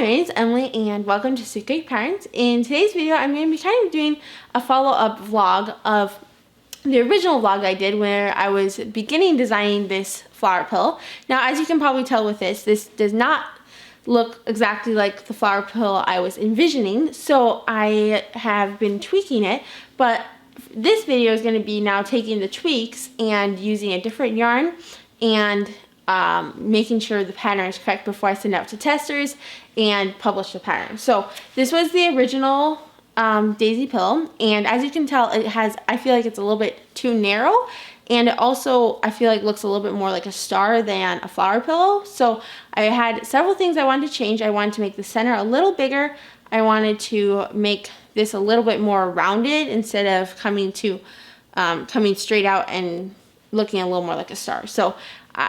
my name is Emily and welcome to Secret Patterns. In today's video, I'm going to be kind of doing a follow-up vlog of the original vlog I did where I was beginning designing this flower pillow. Now, as you can probably tell with this does not look exactly like the flower pillow I was envisioning, so I have been tweaking it, but this video is going to be now taking the tweaks and using a different yarn and making sure the pattern is correct before I send it out to testers and publish the pattern. So this was the original daisy pillow, and as you can tell, it has, I feel like it's a little bit too narrow, and it also, I feel like, looks a little bit more like a star than a flower pillow. So I had several things I wanted to change. I wanted to make the center a little bigger. I wanted to make this a little bit more rounded instead of coming straight out and looking a little more like a star. So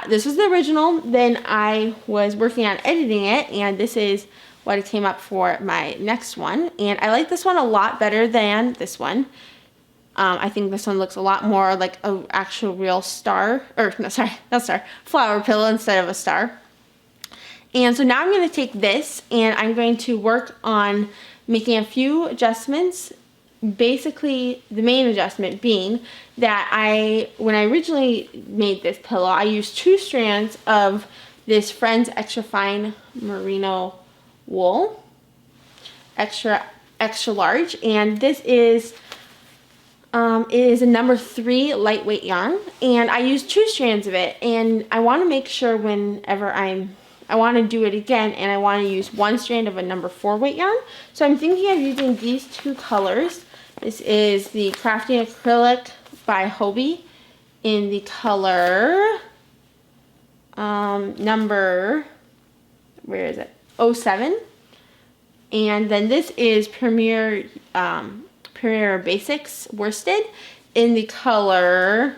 this was the original. Then I was working on editing it, and this is what it came up for my next one. And I like this one a lot better than this one. I think this one looks a lot more like an actual real star, or no, sorry, not star, flower pillow instead of a star. And so now I'm going to take this and I'm going to work on making a few adjustments. Basically, the main adjustment being that when I originally made this pillow, I used 2 strands of this Friends Extra Fine Merino wool, extra large, and this is it is a number 3 lightweight yarn, and I used 2 strands of it, and I want to make sure whenever I want to do it again, and I want to use 1 strand of a number 4 weight yarn. So I'm thinking of using these 2 colors. This is the Crafting Acrylic by Hobie in the color number, where is it? 07. And then this is Premier Basics Worsted in the color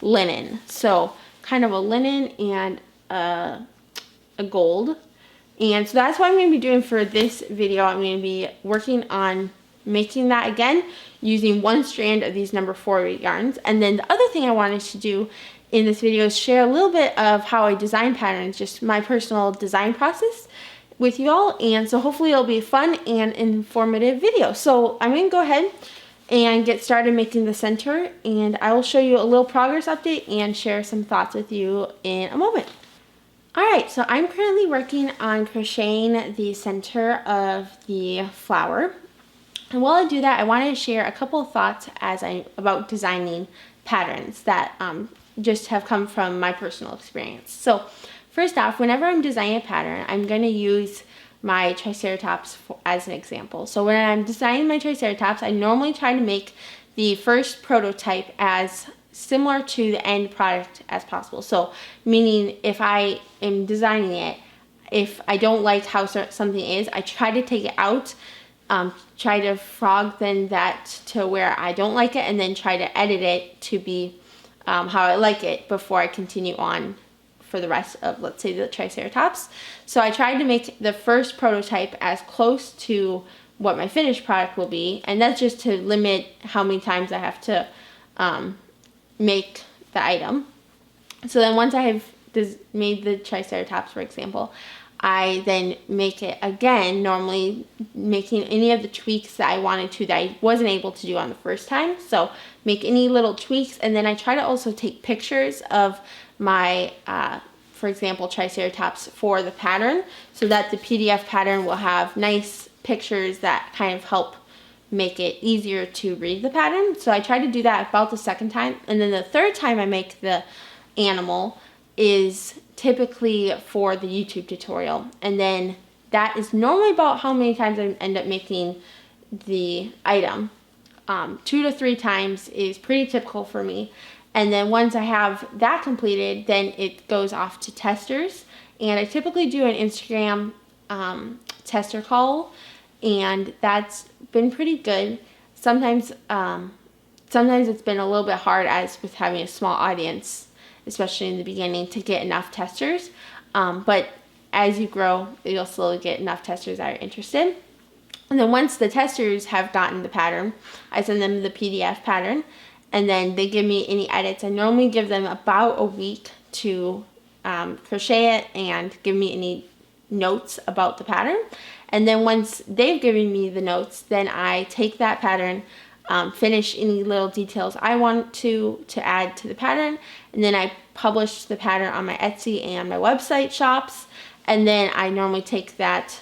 Linen. So kind of a linen and a gold. And so that's what I'm going to be doing for this video. I'm going to be working on making that again using 1 strand of these number 4 weight yarns. And then the other thing I wanted to do in this video is share a little bit of how I design patterns, just my personal design process with you all. And so hopefully it'll be a fun and informative video. So I'm going to go ahead and get started making the center, and I will show you a little progress update and share some thoughts with you in a moment. Alright, so I'm currently working on crocheting the center of the flower. And while I do that, I wanted to share a couple of thoughts about designing patterns that just have come from my personal experience. So first off, whenever I'm designing a pattern, I'm going to use my Triceratops as an example. So when I'm designing my Triceratops, I normally try to make the first prototype as similar to the end product as possible. So meaning if I am designing it, if I don't like how something is, I try to take it out, try to frog then that to where I don't like it, and then try to edit it to be how I like it before I continue on for the rest of, let's say, the Triceratops. So I tried to make the first prototype as close to what my finished product will be, and that's just to limit how many times I have to make the item. So then once I have made the Triceratops, for example, I then make it again, normally making any of the tweaks that I wanted to that I wasn't able to do on the first time. So make any little tweaks, and then I try to also take pictures of my, for example, Triceratops for the pattern, so that the PDF pattern will have nice pictures that kind of help make it easier to read the pattern. So I try to do that about the 2nd time, and then the 3rd time I make the animal is typically for the YouTube tutorial, and then that is normally about how many times I end up making the item. 2 to 3 times is pretty typical for me. And then once I have that completed, then it goes off to testers, and I typically do an Instagram tester call, and that's been pretty good. Sometimes it's been a little bit hard, as with having a small audience, especially in the beginning, to get enough testers. But as you grow, you'll slowly get enough testers that are interested. And then once the testers have gotten the pattern, I send them the PDF pattern, and then they give me any edits. I normally give them about a week to crochet it and give me any notes about the pattern. And then once they've given me the notes, then I take that pattern, finish any little details I want to add to the pattern, and then I publish the pattern on my Etsy and my website shops. And then I normally take that,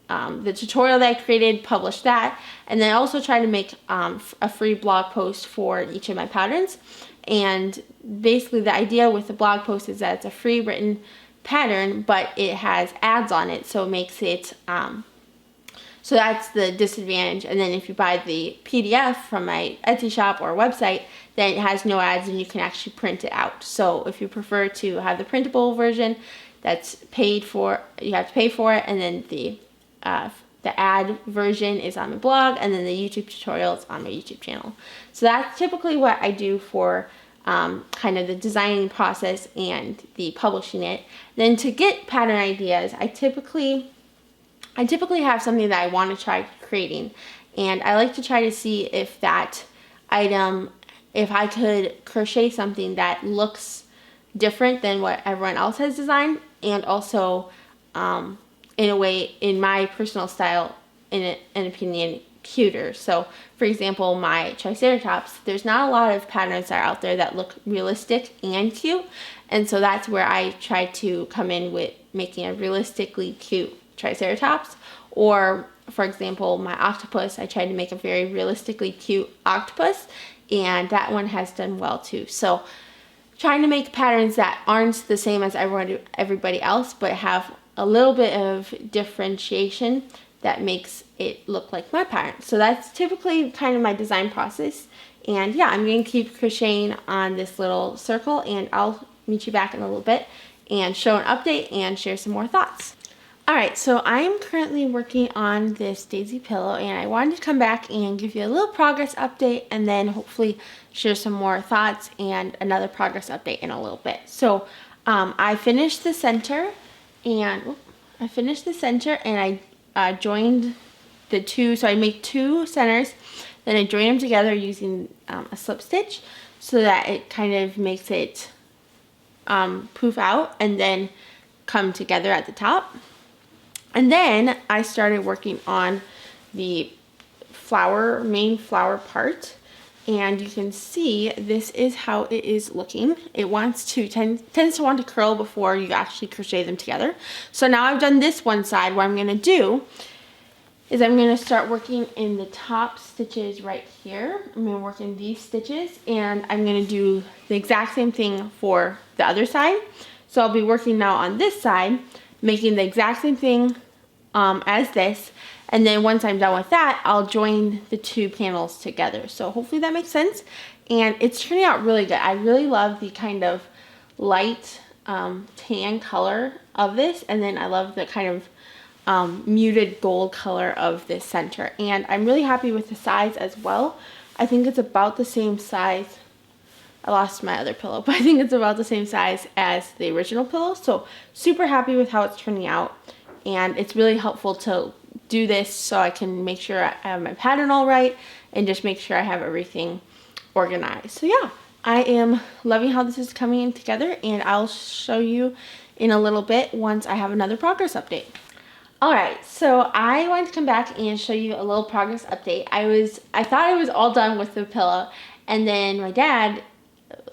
the tutorial that I created, publish that, and then I also try to make a free blog post for each of my patterns. And basically the idea with the blog post is that it's a free written pattern, but it has ads on it, so it makes it, so that's the disadvantage. And then if you buy the PDF from my Etsy shop or website, then it has no ads and you can actually print it out. So if you prefer to have the printable version, that's paid for, you have to pay for it, and then the ad version is on my blog, and then the YouTube tutorial is on my YouTube channel. So that's typically what I do for kind of the designing process and the publishing it. Then to get pattern ideas, I typically have something that I want to try creating, and I like to try to see if that item, if I could crochet something that looks different than what everyone else has designed, and also in a way, in my personal style, in an opinion, cuter. So for example, my Triceratops, there's not a lot of patterns that are out there that look realistic and cute, and so that's where I try to come in with making a realistically cute Triceratops. Or for example, my octopus, I tried to make a very realistically cute octopus, and that one has done well too. So trying to make patterns that aren't the same as everybody else, but have a little bit of differentiation that makes it look like my pattern. So that's typically kind of my design process. And yeah, I'm going to keep crocheting on this little circle, and I'll meet you back in a little bit and show an update and share some more thoughts. Alright, so I am currently working on this daisy pillow, and I wanted to come back and give you a little progress update, and then hopefully share some more thoughts and another progress update in a little bit. So I finished the center, and I joined the two, so I make two centers, then I join them together using a slip stitch, so that it kind of makes it poof out and then come together at the top. And then I started working on the main flower part, and you can see this is how it is looking. It tends to want to curl before you actually crochet them together. So now I've done this one side. What I'm going to do is I'm going to start working in the top stitches right here. I'm going to work in these stitches, and I'm going to do the exact same thing for the other side. So I'll be working now on this side, making the exact same thing as this, and then once I'm done with that, I'll join the two panels together. So hopefully that makes sense, and it's turning out really good. I really love the kind of light tan color of this, and then I love the kind of muted gold color of this center, and I'm really happy with the size as well. I think it's about the same size. I lost my other pillow, but I think it's about the same size as the original pillow. So super happy with how it's turning out, and it's really helpful to do this so I can make sure I have my pattern all right and just make sure I have everything organized. So yeah, I am loving how this is coming in together, and I'll show you in a little bit once I have another progress update. Alright, so I wanted to come back and show you a little progress update. I thought I was all done with the pillow, and then my dad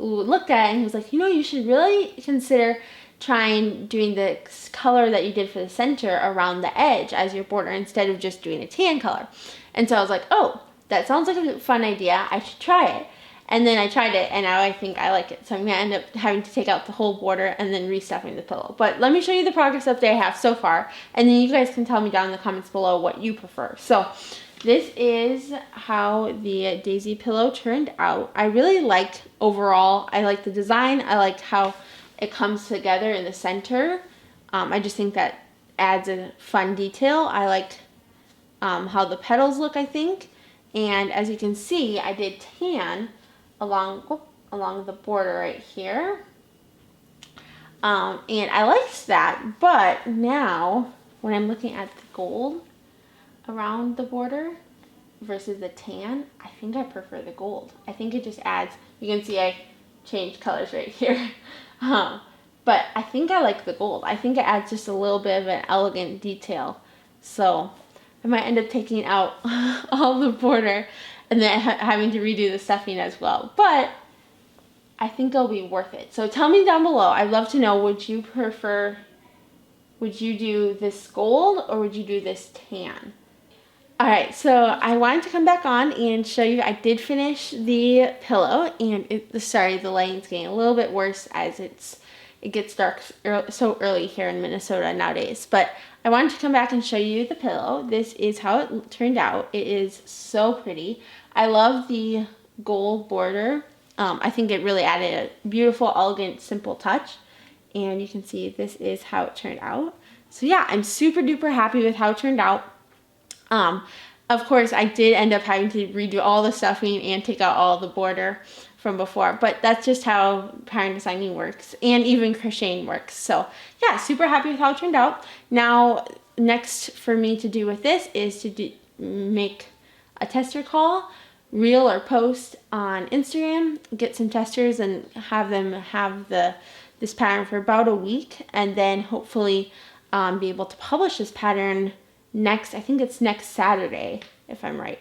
looked at it and he was like, you know, you should really consider trying doing the color that you did for the center around the edge as your border instead of just doing a tan color. And so I was like, oh, that sounds like a fun idea. I should try it. And then I tried it, and now I think I like it. So I'm going to end up having to take out the whole border and then restuffing the pillow. But let me show you the progress update I have so far, and then you guys can tell me down in the comments below what you prefer. So this is how the daisy pillow turned out. I really liked overall, I like the design. I like how it comes together in the center. I just think that adds a fun detail. I like how the petals look, I think. And as you can see, I did tan along the border right here. And I liked that, but now when I'm looking at the gold around the border versus the tan, I think I prefer the gold. I think it just adds, you can see I changed colors right here. But but I think I like the gold. I think it adds just a little bit of an elegant detail. So I might end up taking out all the border and then having to redo the stuffing as well. But I think it'll be worth it. So tell me down below. I'd love to know, would you do this gold or would you do this tan? Alright, so I wanted to come back on and show you I did finish the pillow, and the lighting's getting a little bit worse as it gets dark so early here in Minnesota nowadays. But I wanted to come back and show you the pillow. This is how it turned out. It is so pretty. I love the gold border. I think it really added a beautiful, elegant, simple touch. And you can see this is how it turned out. So yeah, I'm super duper happy with how it turned out. Of course, I did end up having to redo all the stuffing and take out all the border from before, but that's just how pattern designing works, and even crocheting works. So yeah, super happy with how it turned out. Now, next for me to do with this is to make a tester call, reel or post on Instagram, get some testers and have them have this pattern for about a week, and then hopefully be able to publish this pattern I think it's next Saturday, if I'm right.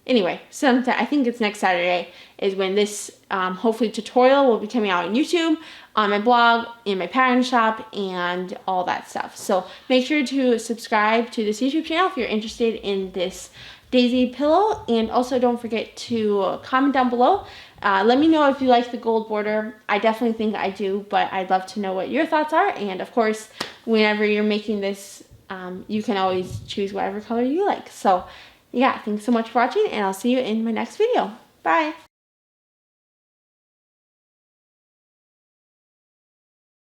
Anyway, I think it's next Saturday is when this hopefully tutorial will be coming out on YouTube, on my blog, in my pattern shop, and all that stuff. So make sure to subscribe to this YouTube channel if you're interested in this daisy pillow, and also don't forget to comment down below. Let me know if you like the gold border. I definitely think I do, but I'd love to know what your thoughts are. And of course, whenever you're making this, you can always choose whatever color you like. So yeah, thanks so much for watching, and I'll see you in my next video. Bye!